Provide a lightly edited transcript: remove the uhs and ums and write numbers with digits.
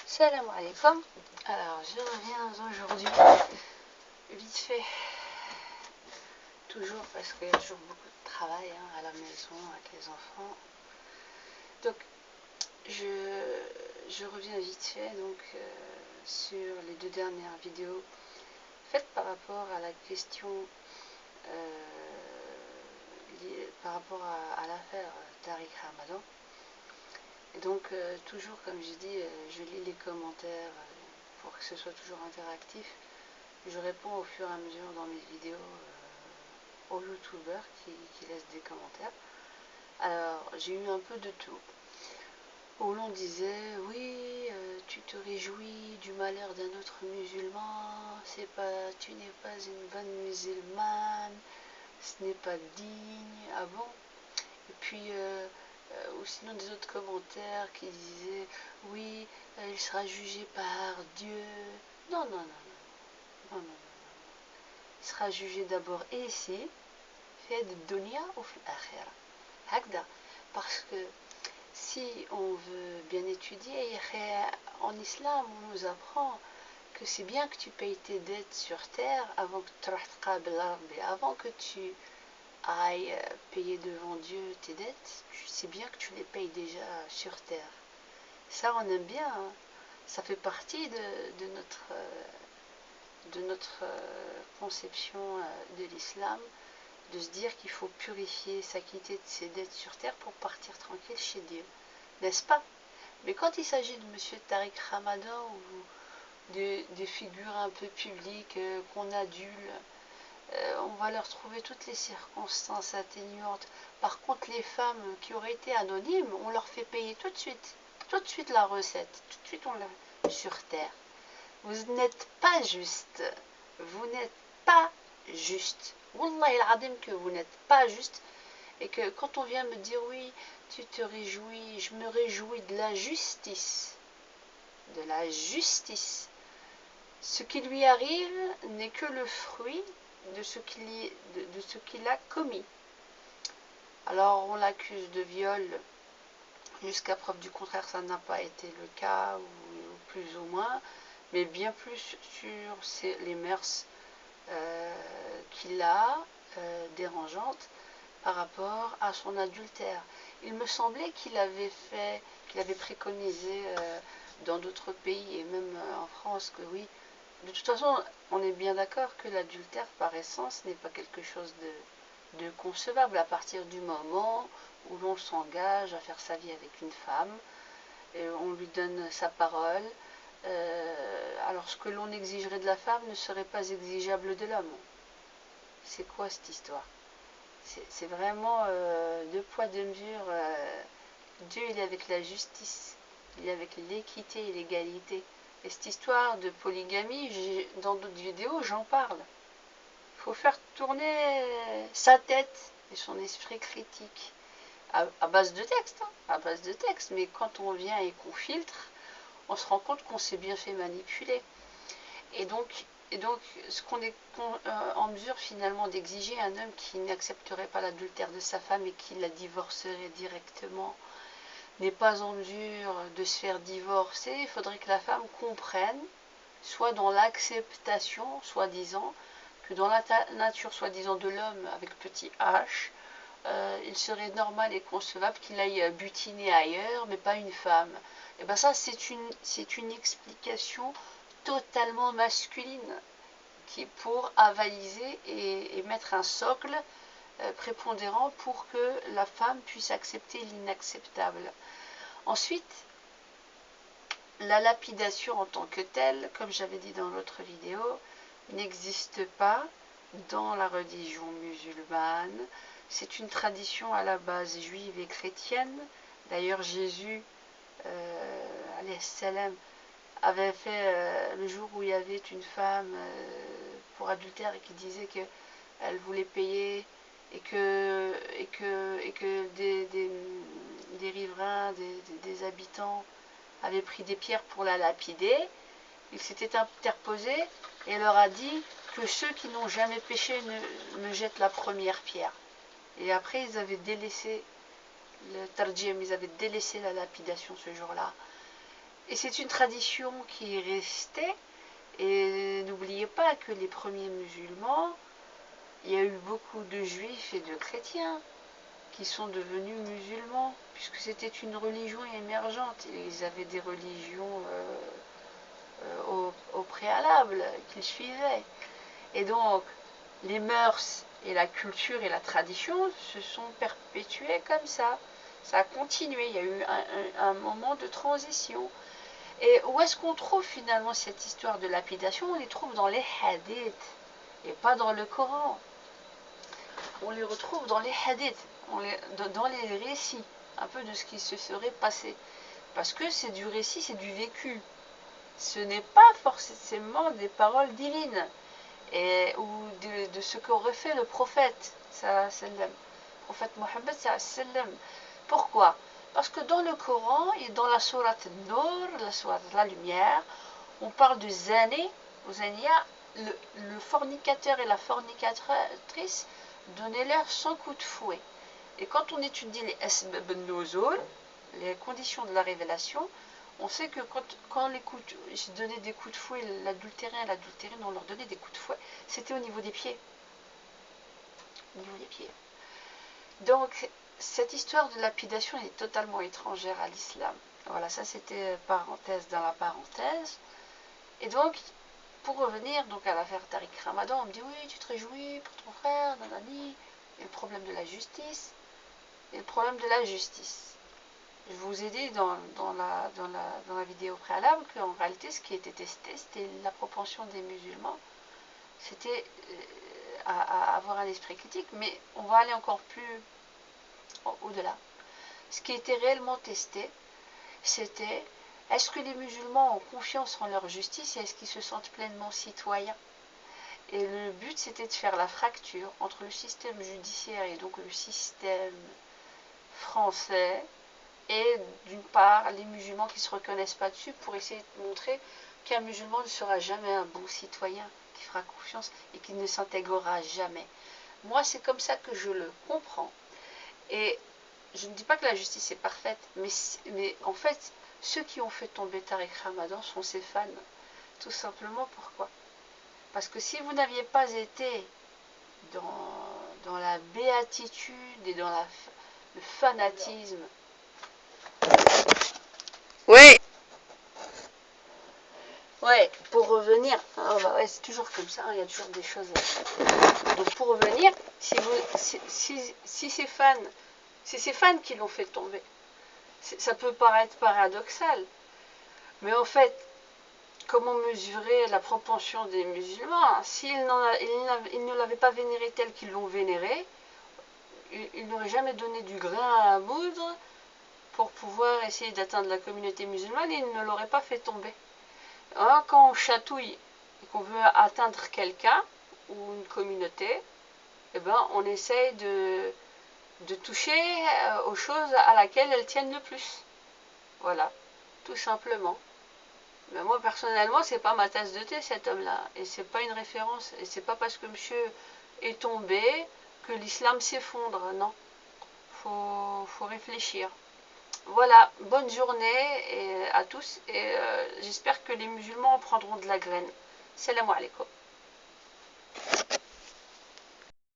Salam alaikum. Alors, je reviens aujourd'hui, vite fait, toujours parce qu'il y a toujours beaucoup de travail à la maison avec les enfants. Donc, je reviens vite fait sur les deux dernières vidéos faites par rapport à la question, par rapport à l'affaire Tariq Ramadan. Et donc, toujours, comme je dis, je lis les commentaires pour que ce soit toujours interactif. Je réponds au fur et à mesure dans mes vidéos aux youtubeurs qui laissent des commentaires. Alors, j'ai eu un peu de tout. Où l'on disait, oui, tu te réjouis du malheur d'un autre musulman, tu n'es pas une bonne musulmane, ce n'est pas digne, ah bon? Et puis, ou sinon des autres commentaires qui disaient, oui, il sera jugé par Dieu. Non, non, non, non, non, non, non. Il sera jugé d'abord ici, fait de dunya ou fil akhira. Hakda. Parce que si on veut bien étudier, en islam, on nous apprend que c'est bien que tu payes tes dettes sur terre avant que tu ailles payer devant Dieu tes dettes. C'est bien que tu les payes déjà sur terre. Ça, on aime bien. Hein. Ça fait partie de notre conception de l'islam, de se dire qu'il faut purifier, s'acquitter de ses dettes sur terre pour partir tranquille chez Dieu. N'est-ce pas? Mais quand il s'agit de M. Tariq Ramadan ou des figures un peu publiques qu'on adule, on va leur trouver toutes les circonstances atténuantes. Par contre, les femmes qui auraient été anonymes, on leur fait payer tout de suite la recette, tout de suite on l'a sur terre. Vous n'êtes pas juste. Vous n'êtes pas juste. Wallah il-adim que vous n'êtes pas juste. Et que quand on vient me dire oui, tu te réjouis, je me réjouis de la justice. De la justice. Ce qui lui arrive n'est que le fruit de ce qu'il a commis. Alors on l'accuse de viol. Jusqu'à preuve du contraire, ça n'a pas été le cas, ou plus ou moins. Mais bien plus sur les mœurs qu'il a, dérangeantes, par rapport à son adultère. Il me semblait qu'il avait préconisé dans d'autres pays, et même en France, que oui, de toute façon, on est bien d'accord que l'adultère, par essence, n'est pas quelque chose de concevable à partir du moment où l'on s'engage à faire sa vie avec une femme, et on lui donne sa parole. Alors ce que l'on exigerait de la femme ne serait pas exigeable de l'homme. C'est quoi cette histoire? C'est vraiment deux poids deux mesures. Dieu, il est avec la justice, il est avec l'équité et l'égalité. Et cette histoire de polygamie, dans d'autres vidéos, j'en parle. Il faut faire tourner sa tête et son esprit critique à base de texte, à base de texte. Mais quand on vient et qu'on filtre, on se rend compte qu'on s'est bien fait manipuler. Et donc ce qu'on est en mesure finalement d'exiger un homme qui n'accepterait pas l'adultère de sa femme et qui la divorcerait directement, n'est pas en mesure de se faire divorcer. Il faudrait que la femme comprenne, soit dans l'acceptation, soi-disant, que dans la nature, soi-disant, de l'homme avec petit h, il serait normal et concevable qu'il aille butiner ailleurs, mais pas une femme. Et bien ça, c'est une explication totalement masculine pour avaliser et mettre un socle prépondérant pour que la femme puisse accepter l'inacceptable. Ensuite, la lapidation en tant que telle, comme j'avais dit dans l'autre vidéo, n'existe pas dans la religion musulmane. C'est une tradition à la base juive et chrétienne. D'ailleurs, Jésus, alayhi salam, avait fait le jour où il y avait une femme pour adultère et qui disait qu'elle voulait payer et que des riverains, des habitants avaient pris des pierres pour la lapider. Il s'était interposé et leur a dit que ceux qui n'ont jamais péché ne jettent la première pierre. Et après, ils avaient délaissé le tarjim, ils avaient délaissé la lapidation ce jour-là. Et c'est une tradition qui est restée. Et n'oubliez pas que les premiers musulmans, il y a eu beaucoup de juifs et de chrétiens qui sont devenus musulmans, puisque c'était une religion émergente. Ils avaient des religions au préalable qu'ils suivaient. Et donc, les mœurs et la culture et la tradition se sont perpétuées comme ça. Ça a continué, il y a eu un moment de transition. Et où est-ce qu'on trouve finalement cette histoire de lapidation? On les trouve dans les hadiths et pas dans le Coran. On les retrouve dans les hadiths, dans les récits, un peu de ce qui se serait passé. Parce que c'est du récit, c'est du vécu. Ce n'est pas forcément des paroles divines ou de ce qu'aurait fait le prophète, le prophète Mohammed. Pourquoi? Parce que dans le Coran et dans la sourate Nour, la sourate de la lumière, on parle de zani, le fornicateur et la fornicatrice, donnez-leur 100 coups de fouet. Et quand on étudie les asbab an-nuzul, les conditions de la révélation, on sait que quand les donnaient des coups de fouet, l'adultérin et l'adultérine, on leur donnait des coups de fouet, c'était au niveau des pieds. Au niveau des pieds. Donc, cette histoire de lapidation est totalement étrangère à l'islam. Voilà, ça c'était parenthèse dans la parenthèse. Et donc, pour revenir donc à l'affaire Tariq Ramadan, on me dit oui, tu te réjouis pour ton frère, nanani, et le problème de la justice. Et le problème de la justice. Je vous ai dit dans la vidéo préalable qu'en réalité, ce qui était testé, c'était la propension des musulmans. C'était à avoir un esprit critique, mais on va aller encore plus au-delà. Ce qui était réellement testé, c'était est-ce que les musulmans ont confiance en leur justice et est-ce qu'ils se sentent pleinement citoyens? Et le but, c'était de faire la fracture entre le système judiciaire et donc le système français et d'une part les musulmans qui ne se reconnaissent pas dessus pour essayer de montrer qu'un musulman ne sera jamais un bon citoyen, qui fera confiance et qui ne s'intégrera jamais. Moi, c'est comme ça que je le comprends. Et je ne dis pas que la justice est parfaite, mais en fait, ceux qui ont fait tomber Tariq Ramadan sont ses fans. Tout simplement pourquoi? Parce que si vous n'aviez pas été dans la béatitude et dans le fanatisme. Oui. Ouais, pour revenir, ouais, c'est toujours comme ça, il y a toujours des choses. Donc pour revenir, si c'est fans qui l'ont fait tomber, ça peut paraître paradoxal, mais en fait, comment mesurer la propension des musulmans? S'ils ne l'avaient pas vénéré tel qu'ils l'ont vénéré, ils n'auraient jamais donné du grain à moudre pour pouvoir essayer d'atteindre la communauté musulmane et ils ne l'auraient pas fait tomber. Hein, quand on chatouille et qu'on veut atteindre quelqu'un ou une communauté, eh ben, on essaye de toucher aux choses à laquelle elles tiennent le plus. Voilà, tout simplement. Mais moi, personnellement, c'est pas ma tasse de thé, cet homme-là. Et c'est pas une référence. Et c'est pas parce que monsieur est tombé que l'islam s'effondre. Non. Faut réfléchir. Voilà, bonne journée à tous. Et j'espère que les musulmans en prendront de la graine. Salam alaikum.